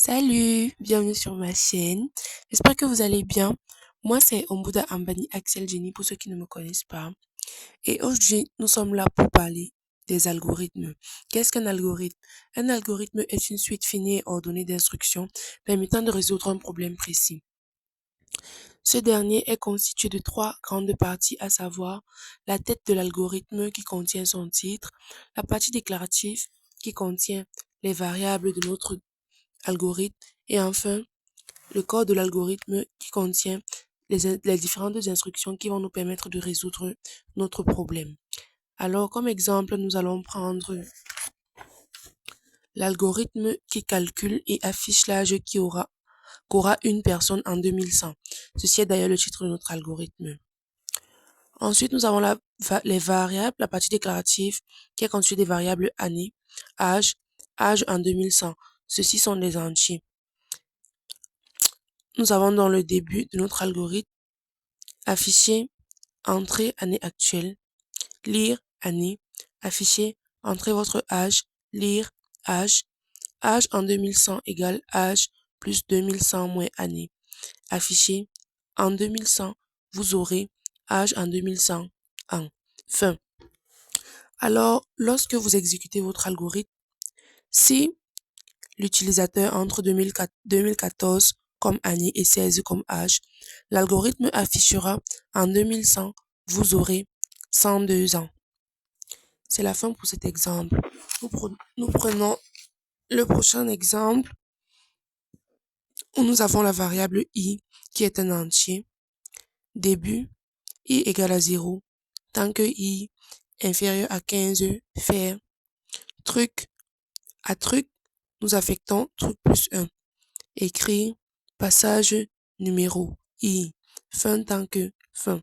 Salut, bienvenue sur ma chaîne. J'espère que vous allez bien. Moi, c'est Ombuda Ambani Axel Jenny pour ceux qui ne me connaissent pas. Et aujourd'hui, nous sommes là pour parler des algorithmes. Qu'est-ce qu'un algorithme? Un algorithme est une suite finie et ordonnée d'instructions permettant de résoudre un problème précis. Ce dernier est constitué de trois grandes parties, à savoir la tête de l'algorithme qui contient son titre, la partie déclarative qui contient les variables de notre algorithme et enfin le corps de l'algorithme qui contient les différentes instructions qui vont nous permettre de résoudre notre problème. Alors, comme exemple, nous allons prendre l'algorithme qui calcule et affiche l'âge qu'aura une personne en 2100. Ceci est d'ailleurs le titre de notre algorithme. Ensuite, nous avons les variables, la partie déclarative qui est constituée des variables année, âge, âge en 2100. Ceux-ci sont des entiers. Nous avons dans le début de notre algorithme afficher entrée année actuelle, lire année, afficher entrez votre âge, lire âge, âge en 2100 égale âge plus 2100 moins année, afficher en 2100 vous aurez âge en 2100 en fin. Alors, lorsque vous exécutez votre algorithme, si l'utilisateur entre 2014 comme année et 16 comme âge, l'algorithme affichera en 2100 vous aurez 102 ans. C'est la fin pour cet exemple. Nous prenons le prochain exemple où nous avons la variable i qui est un entier. Début, i égale à 0. Tant que i inférieur à 15, faire. Truc, à truc, nous affectons truc plus 1. Écrire, passage, numéro, i. Fin tant que fin.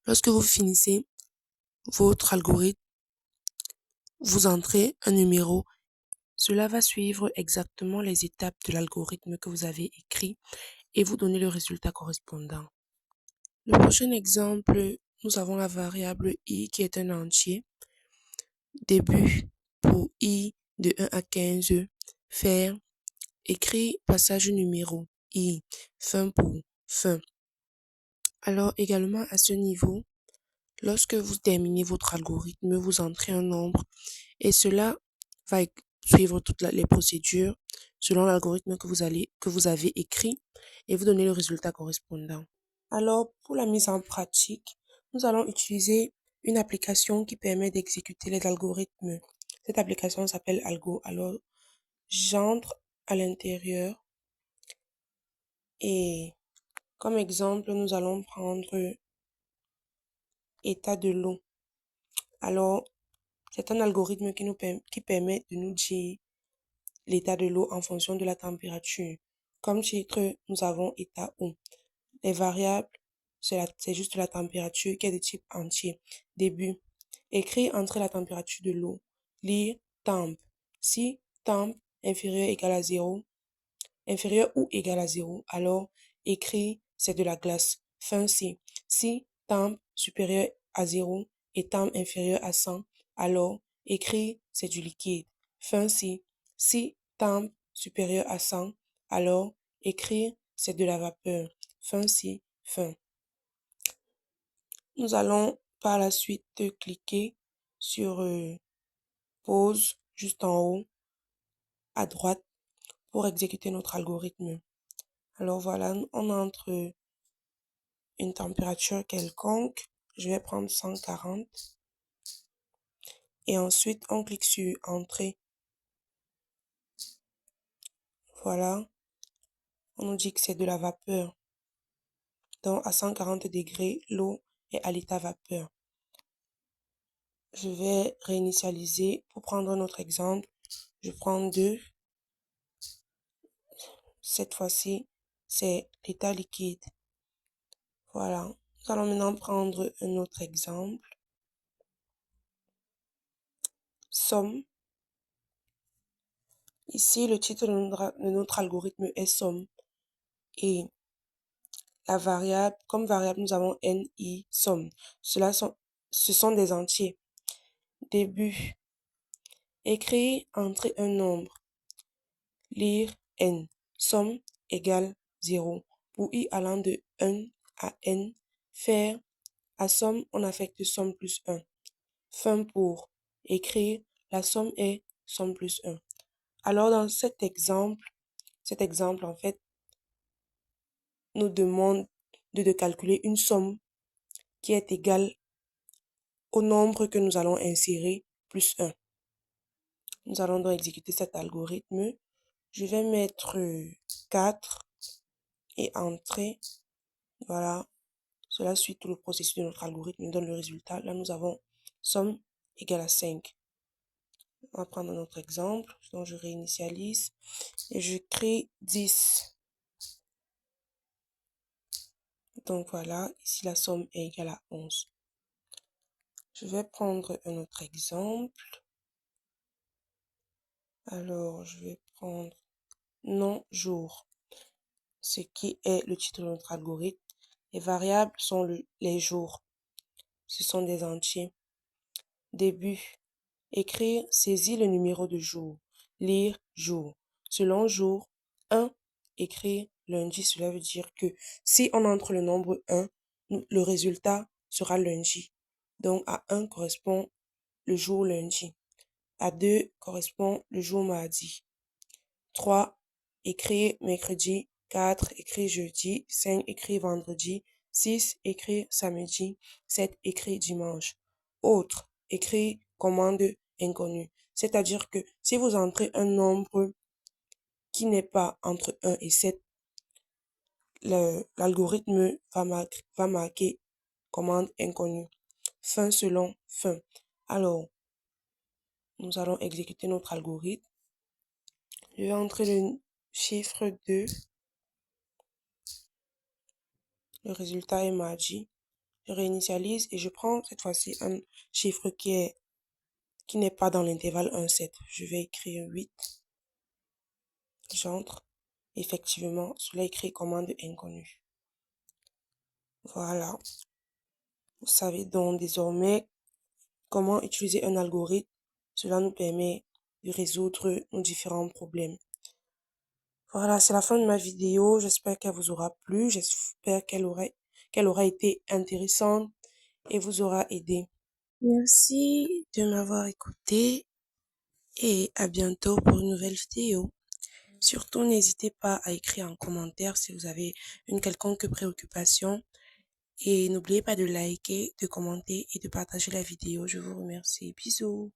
Lorsque vous finissez votre algorithme, vous entrez un numéro. Cela va suivre exactement les étapes de l'algorithme que vous avez écrit et vous donner le résultat correspondant. Le prochain exemple, nous avons la variable i qui est un entier. Début pour i de 1 à 15, faire, écrit passage numéro, i, fin pour fin. Alors également à ce niveau, lorsque vous terminez votre algorithme, vous entrez un nombre et cela va suivre toutes les procédures selon l'algorithme que vous avez écrit et vous donner le résultat correspondant. Alors, pour la mise en pratique, nous allons utiliser une application qui permet d'exécuter les algorithmes. Cette application s'appelle Algo. Alors, j'entre à l'intérieur et comme exemple, nous allons prendre état de l'eau. Alors, c'est un algorithme qui permet de nous dire l'état de l'eau en fonction de la température. Comme titre, nous avons état eau. Les variables, c'est juste la température qui est de type entier. Début, écrire entre la température de l'eau. Lire, temp. Si temp inférieur égale à 0, inférieur ou égal à 0, alors écrire c'est de la glace. Fin C. Si temp supérieur à 0 et temp inférieur à 100, alors écrire c'est du liquide. Fin C. Si temp supérieur à 100, alors écrire c'est de la vapeur. Fin C. Fin. Nous allons par la suite cliquer sur pause juste en haut à droite pour exécuter notre algorithme. Alors voilà, on entre une température quelconque. Je vais prendre 140. Et ensuite, on clique sur Entrée. Voilà. On nous dit que c'est de la vapeur. Donc, à 140 degrés, l'eau est à l'état vapeur. Je vais réinitialiser. Pour prendre un autre exemple, je prends 2. Cette fois-ci, c'est l'état liquide. Voilà. Nous allons maintenant prendre un autre exemple. Somme. Ici, le titre de notre algorithme est somme. Et la variable, comme variable, nous avons ni, somme. Ce sont des entiers. Début. Écrire, entrer un nombre. Lire, n. Somme égale 0. Pour i allant de 1 à n, faire à somme, on affecte somme plus 1. Fin pour écrire, la somme est somme plus 1. Alors dans cet exemple en fait nous demande de calculer une somme qui est égale au nombre que nous allons insérer plus 1. Nous allons donc exécuter cet algorithme. Je vais mettre 4 et entrer. Voilà. Cela suit tout le processus de notre algorithme, nous donne le résultat. Là, nous avons somme égale à 5. On va prendre notre exemple. Donc, je réinitialise et je crée 10. Donc, voilà. Ici, la somme est égale à 11. Je vais prendre un autre exemple. Alors, je vais prendre nom, jour, ce qui est le titre de notre algorithme. Les variables sont les jours. Ce sont des entiers. Début. Écrire, saisir le numéro de jour. Lire, jour. Selon jour, 1. Écrire, lundi, cela veut dire que si on entre le nombre 1, le résultat sera lundi. Donc, à 1 correspond le jour lundi. À 2 correspond le jour mardi. 3. Écrire mercredi. 4. Écrire jeudi. 5. Écrire vendredi. 6. Écrire samedi. 7. Écrire dimanche. Autre. Écrire commande inconnue. C'est-à-dire que si vous entrez un nombre qui n'est pas entre 1 et 7, l'algorithme va marquer commande inconnue. Fin selon fin. Alors, nous allons exécuter notre algorithme. Je vais entrer le chiffre 2. Le résultat est mardi. Je réinitialise et je prends cette fois-ci un chiffre qui n'est pas dans l'intervalle 1-7. Je vais écrire 8. J'entre. Effectivement, cela écrit commande inconnue. Voilà. Vous savez donc désormais comment utiliser un algorithme. Cela nous permet de résoudre nos différents problèmes. Voilà, c'est la fin de ma vidéo. J'espère qu'elle vous aura plu. J'espère qu'elle aura été intéressante et vous aura aidé. Merci de m'avoir écouté et à bientôt pour une nouvelle vidéo. Surtout, n'hésitez pas à écrire en commentaire si vous avez une quelconque préoccupation et n'oubliez pas de liker, de commenter et de partager la vidéo. Je vous remercie. Bisous.